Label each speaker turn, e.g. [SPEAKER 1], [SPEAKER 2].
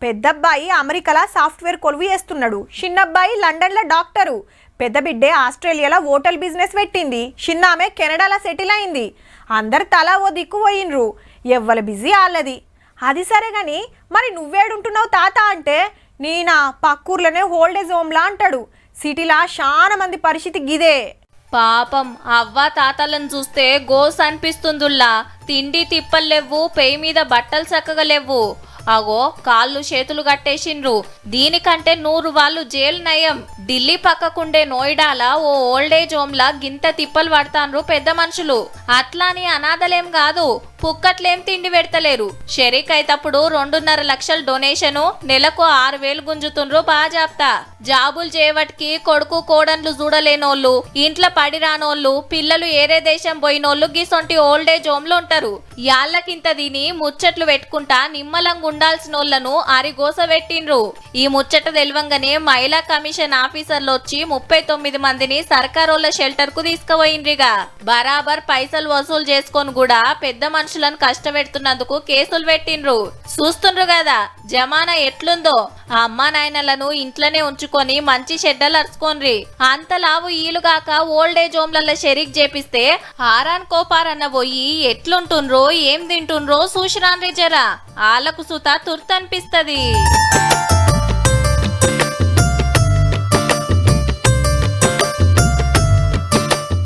[SPEAKER 1] పెద్దబ్బాయి అమెరికాలో సాఫ్ట్వేర్ కొలువు చేస్తున్నాడు, చిన్నబ్బాయి లండన్లో డాక్టరు, పెద్ద బిడ్డే ఆస్ట్రేలియాలో హోటల్ బిజినెస్ పెట్టింది, చిన్నామె కెనడాలో సెటిల్ అయింది. అందరు తలా ఓ దిక్కు పోయినరు, ఎవ్వల బిజీ ఆళ్ళది. అది సరే గాని మరి నువ్వేడుంటున్నావు తాత అంటే, నేనా పక్కూర్లోనే హోల్డేజ్ హోమ్లా అంటాడు. సిటీలా చాలా మంది పరిస్థితి గిదే.
[SPEAKER 2] పాపం అవ్వ తాతలను చూస్తే గోస్ అనిపిస్తుందిల్లా. తిండి తిప్పలేవ్వు, పెయి మీద బట్టలు చక్కగా లేవు. అగో కాళ్ళు చేతులు కట్టేసిండ్రు. దీనికంటే 100 వాళ్ళు జైలు నయం. ఢిల్లీ పక్కకుండే నోయిడాలా ఓ ఓల్డేజ్ హోమ్లా గింత తిప్పలు పడతాన్రు పెద్ద మనుషులు. అట్లాని అనాథలేం కాదు, పుక్కట్లేం తిండి పెడతలేరు. షరీక్ అయితప్పుడు 2.5 లక్షల డొనేషను, నెలకు 6,000 గుంజుతుండ్రు బాజాప్తా. జాబులు చేయవటికి కొడుకు కోడన్లు చూడలేనోళ్ళు, ఇంట్లో పడి రానోళ్ళు, పిల్లలు ఏరే దేశం పోయినోళ్ళు గిసొంటి ఓల్డేజ్ హోమ్లు ఉంటారు. యాళ్ళకింత దీని ముచ్చట్లు పెట్టుకుంటా నిమ్మలంగా ఉండాల్సినోళ్లను అరిగోస పెట్టిండ్రు. ఈ ముచ్చట తెలవంగానే మహిళా కమిషన్ ఆఫీసర్లు వచ్చి 39 మందిని సర్కారోళ్ల షెల్టర్ కు తీసుకుపోయిండ్రిగా. బరాబర్ పైసలు వసూలు చేసుకొని కూడా పెద్ద మనుషులను కష్టపెడుతున్నందుకు కేసులు పెట్టిండ్రు. చూస్తుండ్రు కదా జమానా ఎట్లుందో. ఆ అమ్మా నాయనలను ఇంట్లోనే ఉంచుకొని మంచి షెడ్డలు అరుచుకోన్రి. అంత లావు ఈలుగాక ఓల్డేజ్ హోమ్లలో షరీక్ చేపిస్తే ఆరాన్ కోపారన్న పోయి ఎట్లుంటుండ్రో ఏం తింటుండ్రో చూసిరాన్రి జరా. ఆలకు సుత తుర్తనిపిస్తది.